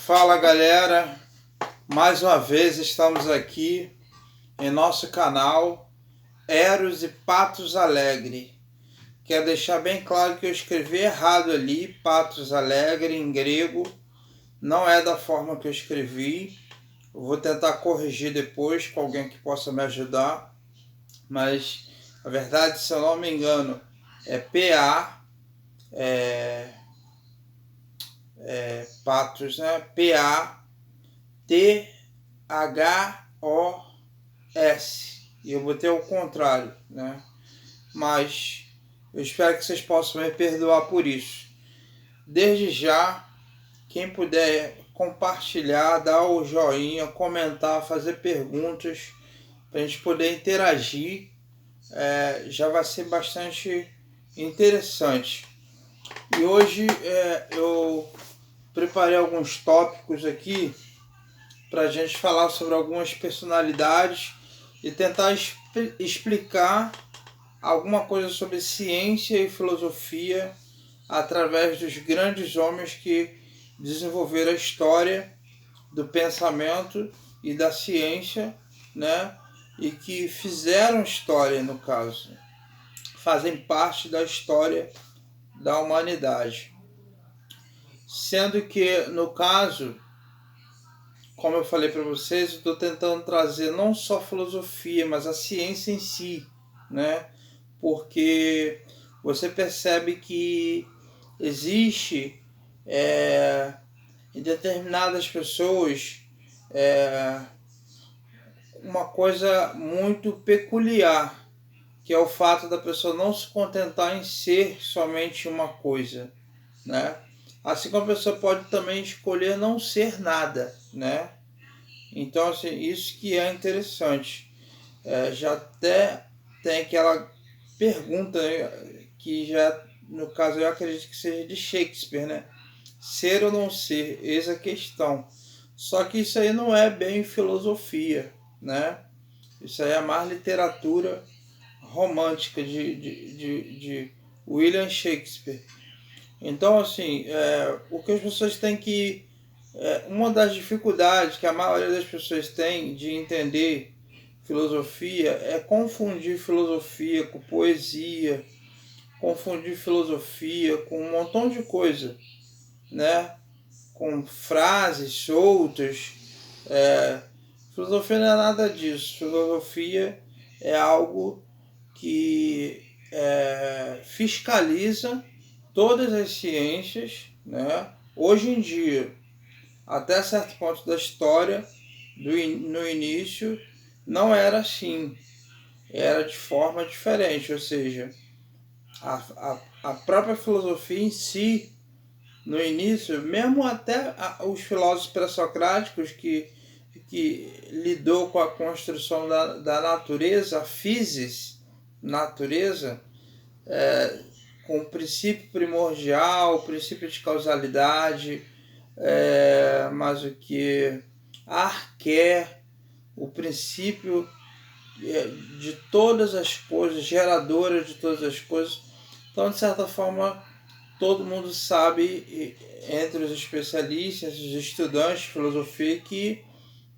Fala galera, mais uma vez estamos aqui em nosso canal Eros e Patos Alegre. Quero deixar bem claro que eu escrevi errado ali, Patos Alegre em grego, não é da forma que eu escrevi. Eu vou tentar corrigir depois com alguém que possa me ajudar, mas a verdade, se eu não me engano, é Patos, né? P-A-T-H-O-S. E eu botei ao contrário, né? Mas eu espero que vocês possam me perdoar por isso. Desde já, quem puder compartilhar, dar o joinha, comentar, fazer perguntas, para a gente poder interagir, já vai ser bastante interessante. E hoje eu preparei alguns tópicos aqui para a gente falar sobre algumas personalidades e tentar explicar alguma coisa sobre ciência e filosofia através dos grandes homens que desenvolveram a história do pensamento e da ciência, né? E que fizeram história, no caso, fazem parte da história da humanidade. Sendo que, no caso, como eu falei para vocês, eu estou tentando trazer não só filosofia, mas a ciência em si, né? Porque você percebe que existe em determinadas pessoas uma coisa muito peculiar, que é o fato da pessoa não se contentar em ser somente uma coisa, né? Assim como a pessoa pode também escolher não ser nada, né? Então, assim, isso que é interessante. Já até tem aquela pergunta, né, que já, no caso, eu acredito que seja de Shakespeare, né? Ser ou não ser, eis a questão. Só que isso aí não é bem filosofia, né? Isso aí é mais literatura romântica de William Shakespeare. Então, assim, o que as pessoas têm que... uma das dificuldades que a maioria das pessoas tem de entender filosofia é confundir filosofia com poesia, confundir filosofia com um montão de coisa, né? Com frases soltas. Filosofia não é nada disso. Filosofia é algo que fiscaliza todas as ciências, né? Hoje em dia, até certo ponto da história, no início, não era assim. Era de forma diferente, ou seja, a própria filosofia em si, no início, mesmo até os filósofos pré-socráticos que lidou com a construção da natureza, a physis, natureza, com o princípio primordial, o princípio de causalidade, mas o que? A arqué, o princípio de todas as coisas, geradora de todas as coisas. Então, de certa forma, todo mundo sabe, entre os especialistas, os estudantes de filosofia, que,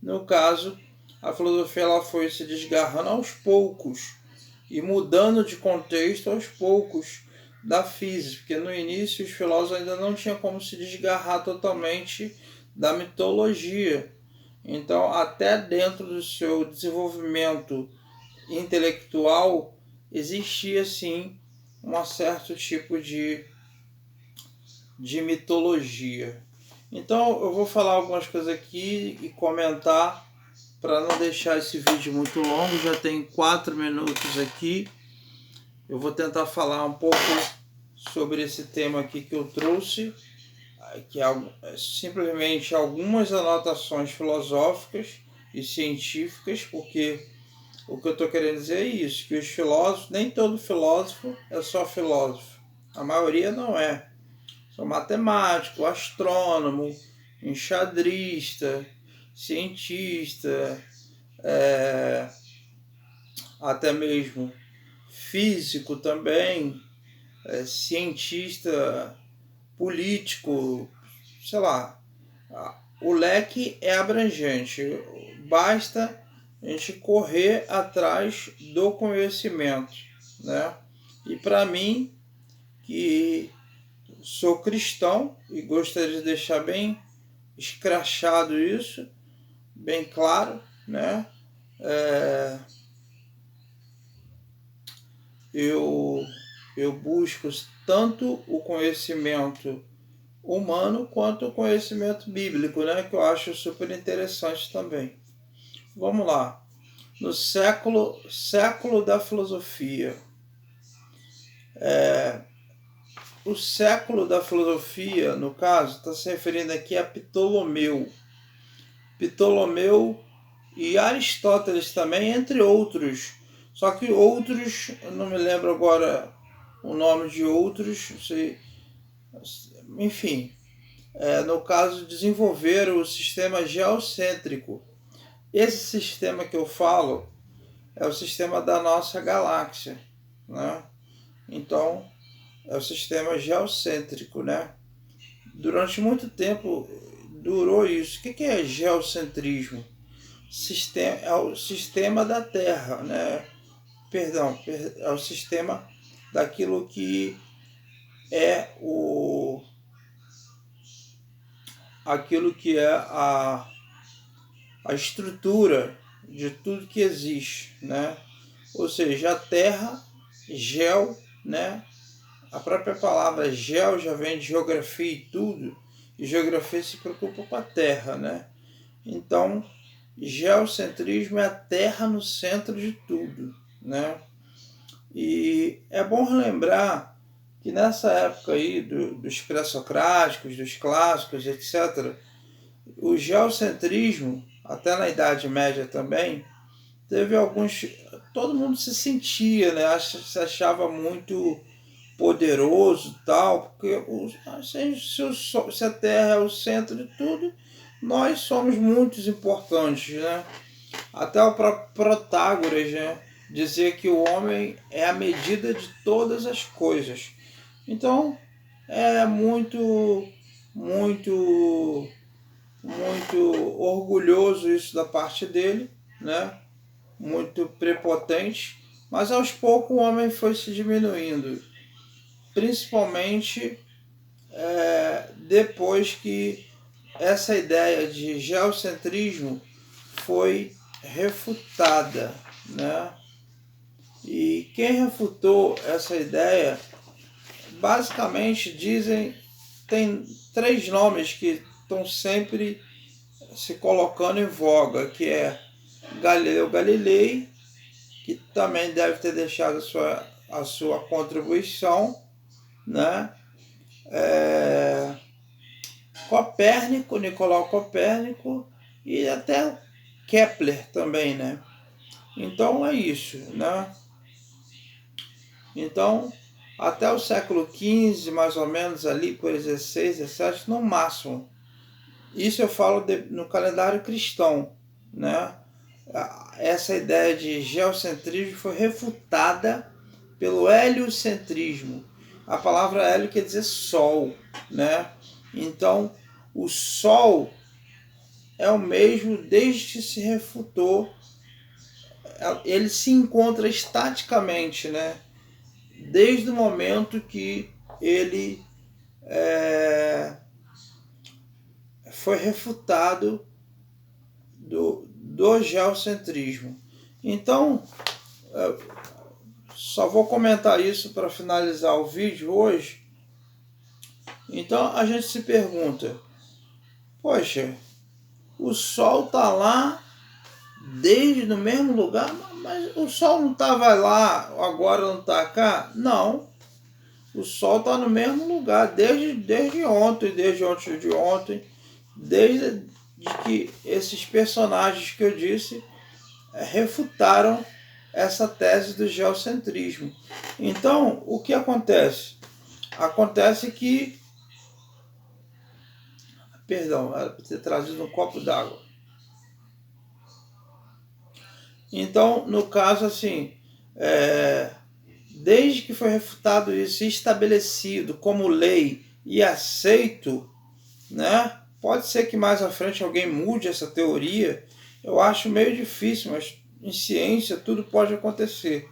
no caso, a filosofia ela foi se desgarrando aos poucos e mudando de contexto aos poucos da física, porque no início os filósofos ainda não tinham como se desgarrar totalmente da mitologia. Então, até dentro do seu desenvolvimento intelectual, existia sim um certo tipo de mitologia. Então, eu vou falar algumas coisas aqui e comentar para não deixar esse vídeo muito longo. Já tem 4 minutos aqui. Eu vou tentar falar um pouco sobre esse tema aqui que eu trouxe, que é simplesmente algumas anotações filosóficas e científicas, porque o que eu estou querendo dizer é isso, que os filósofos, nem todo filósofo é só filósofo. A maioria não é. São matemático, astrônomo, enxadrista, cientista, até mesmo físico também, cientista político, sei lá. o leque é abrangente, basta a gente correr atrás do conhecimento, né? E para mim, que sou cristão e gostaria de deixar bem escrachado isso, bem claro, né? Eu busco tanto o conhecimento humano quanto o conhecimento bíblico, né? Que eu acho super interessante também. Vamos lá. No século da filosofia. O século da filosofia, no caso, está se referindo aqui a Ptolomeu. Ptolomeu e Aristóteles também, entre outros. Só que outros, eu não me lembro agora o nome de outros, enfim, no caso, desenvolveram o sistema geocêntrico. Esse sistema que eu falo é o sistema da nossa galáxia, né? Então, é o sistema geocêntrico, né? Durante muito tempo durou isso. O que é geocentrismo? É o sistema da Terra, né? Perdão, é o sistema daquilo que é aquilo que é a estrutura de tudo que existe, né? Ou seja, a Terra, geo, né? A própria palavra geo já vem de geografia e tudo, e geografia se preocupa com a Terra, né? Então, geocentrismo é a Terra no centro de tudo, né? E é bom relembrar que nessa época aí dos pré-socráticos, dos clássicos, etc., o geocentrismo, até na Idade Média também, teve alguns... Todo mundo se sentia, né? Se achava muito poderoso e tal, porque se a Terra é o centro de tudo, nós somos muito importantes, né? Até o próprio Protágoras, né, dizia que o homem é a medida de todas as coisas. Então, é muito, muito, muito orgulhoso isso da parte dele, né? Muito prepotente, mas aos poucos o homem foi se diminuindo, principalmente depois que essa ideia de geocentrismo foi refutada, né? E quem refutou essa ideia, basicamente tem três nomes que estão sempre se colocando em voga, que é Galileu Galilei, que também deve ter deixado a sua contribuição, né? Copérnico, Nicolau Copérnico e até Kepler também, né? Então é isso, né? Então, até o século XV, mais ou menos, ali por 16, 17, no máximo. Isso eu falo no calendário cristão, né? Essa ideia de geocentrismo foi refutada pelo heliocentrismo. A palavra hélio quer dizer sol, né? Então, o sol é o mesmo desde que se refutou. Ele se encontra estaticamente, né? Desde o momento que ele foi refutado do geocentrismo. Então, só vou comentar isso para finalizar o vídeo hoje. Então a gente se pergunta, poxa, o Sol está lá desde no mesmo lugar, mas o Sol não estava lá, agora não está cá? Não, o Sol está no mesmo lugar desde ontem, desde antes de ontem, desde que esses personagens que eu disse refutaram essa tese do geocentrismo. Então, o que acontece? Acontece que... Perdão, era para ter trazido um copo d'água. Então, no caso, assim, desde que foi refutado isso e estabelecido como lei e aceito, né, Pode ser que mais à frente alguém mude essa teoria. Eu acho meio difícil, mas em ciência tudo pode acontecer.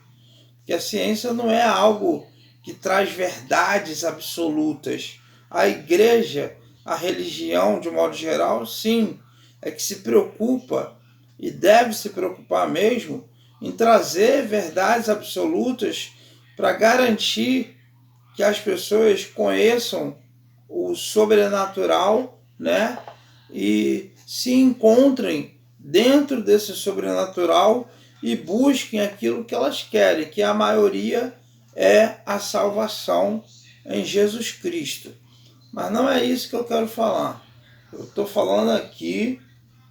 Que a ciência não é algo que traz verdades absolutas. A igreja, a religião, de modo geral, sim, é que se preocupa e deve se preocupar mesmo em trazer verdades absolutas para garantir que as pessoas conheçam o sobrenatural, né? E se encontrem dentro desse sobrenatural e busquem aquilo que elas querem, que a maioria é a salvação em Jesus Cristo. Mas não é isso que eu quero falar. Eu estou falando aqui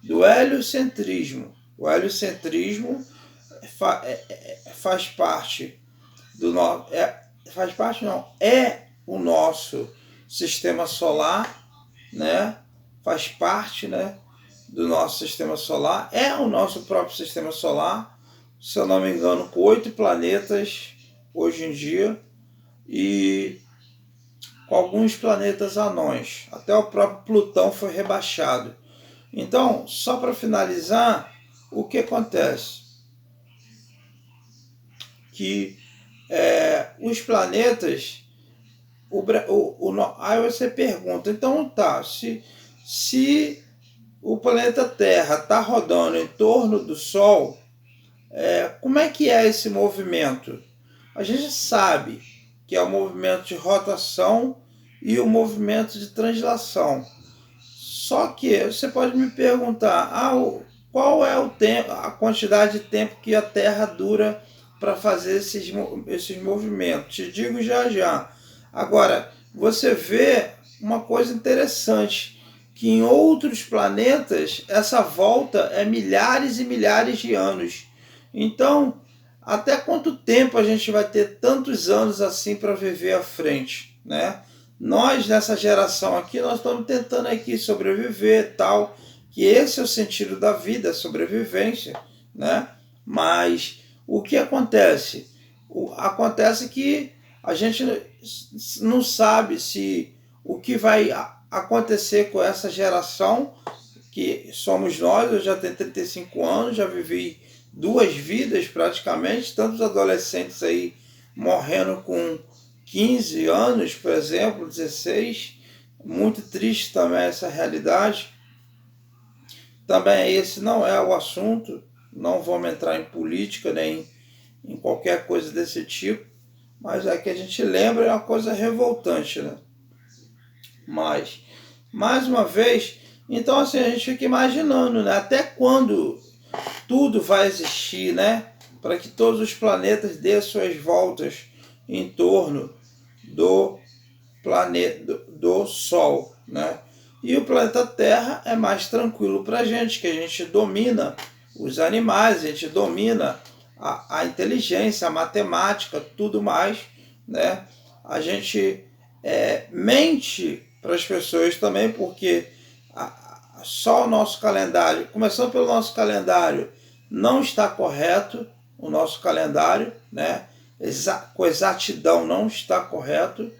do heliocentrismo. O heliocentrismo faz parte do nosso... faz parte não, é o nosso sistema solar, né? Faz parte, né, do nosso sistema solar, é o nosso próprio sistema solar, se eu não me engano, com 8 planetas hoje em dia, e com alguns planetas anões. Até o próprio Plutão foi rebaixado. Então, só para finalizar, o que acontece? Que os planetas... aí você pergunta, então tá, se o planeta Terra está rodando em torno do Sol, como é que é esse movimento? A gente sabe que é o movimento de rotação e o movimento de translação. Só que você pode me perguntar, qual é o tempo, a quantidade de tempo que a Terra dura para fazer esses movimentos? Te digo já já. Agora, você vê uma coisa interessante, que em outros planetas essa volta é milhares e milhares de anos. Então, até quanto tempo a gente vai ter tantos anos assim para viver à frente, né? Nós, nessa geração aqui, nós estamos tentando aqui sobreviver, tal, que esse é o sentido da vida, a sobrevivência, né? Mas o que acontece? Acontece que a gente não sabe se o que vai acontecer com essa geração, que somos nós. Eu já tenho 35 anos, já vivi 2 vidas praticamente, tantos adolescentes aí morrendo com 15 anos, por exemplo, 16. Muito triste também essa realidade. Também esse não é o assunto, não vamos entrar em política nem em qualquer coisa desse tipo, mas é que a gente lembra, é uma coisa revoltante, né? Mas, mais uma vez, então assim, a gente fica imaginando, né? Até quando tudo vai existir, né? Para que todos os planetas dêem suas voltas em torno do planeta, do Sol, né? E o planeta Terra é mais tranquilo para a gente, que a gente domina os animais, a gente domina a inteligência, a matemática, tudo mais, né? A gente mente para as pessoas também, porque só o nosso calendário, começando pelo nosso calendário, não está correto, o nosso calendário, né? Com exatidão não está correto.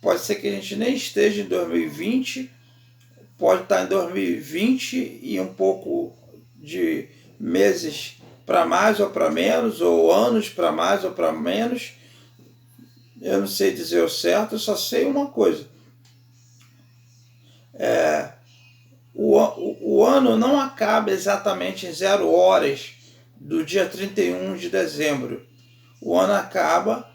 Pode ser que a gente nem esteja em 2020, pode estar em 2020 e um pouco de meses para mais ou para menos, ou anos para mais ou para menos. Eu não sei dizer o certo, eu só sei uma coisa. O ano não acaba exatamente em 0 horas do dia 31 de dezembro. O ano acaba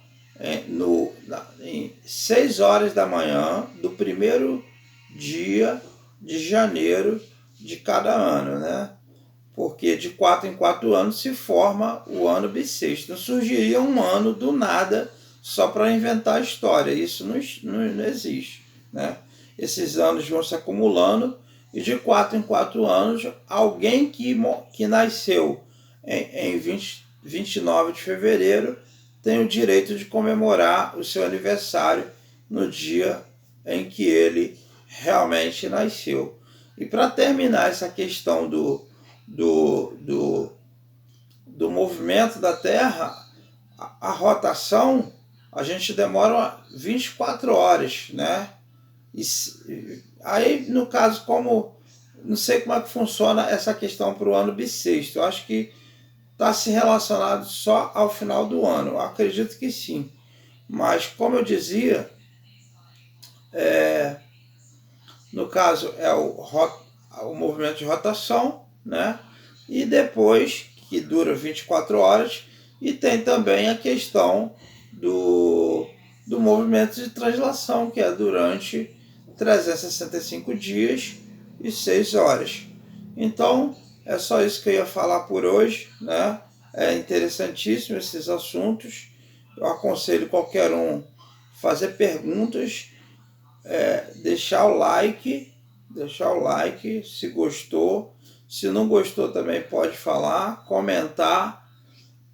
em 6 horas da manhã do primeiro dia de janeiro de cada ano, né? Porque de 4 em 4 anos se forma o ano bissexto. Não surgiria um ano do nada só para inventar a história. Isso não existe, né? Esses anos vão se acumulando e de 4 em 4 anos alguém que nasceu em 29 de fevereiro tem o direito de comemorar o seu aniversário no dia em que ele realmente nasceu. E para terminar essa questão do movimento da Terra, a rotação, a gente demora 24 horas, né? Aí, no caso, como não sei como é que funciona essa questão para o ano bissexto, eu acho que está se relacionado só ao final do ano, eu acredito que sim. Mas, como eu dizia, no caso é o movimento de rotação, né? E depois, que dura 24 horas, e tem também a questão do movimento de translação, que é durante 365 dias e 6 horas. Então, é só isso que eu ia falar por hoje, né? É interessantíssimo esses assuntos. Eu aconselho qualquer um fazer perguntas, deixar o like se gostou. Se não gostou também pode falar, comentar,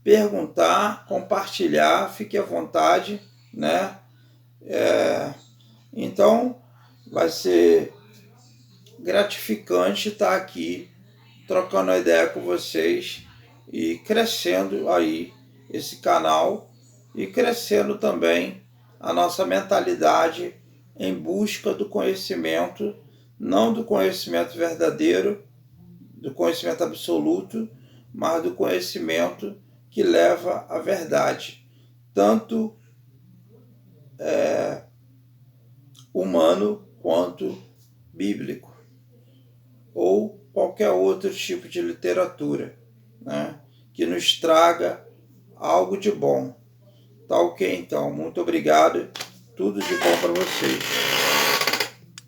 perguntar, compartilhar, fique à vontade, né? Então vai ser gratificante estar aqui trocando a ideia com vocês e crescendo aí esse canal e crescendo também a nossa mentalidade em busca do conhecimento, não do conhecimento verdadeiro, do conhecimento absoluto, mas do conhecimento que leva à verdade, tanto humano quanto bíblico, ou qualquer outro tipo de literatura, né, que nos traga algo de bom. Tá ok, então. Muito obrigado. Tudo de bom para vocês.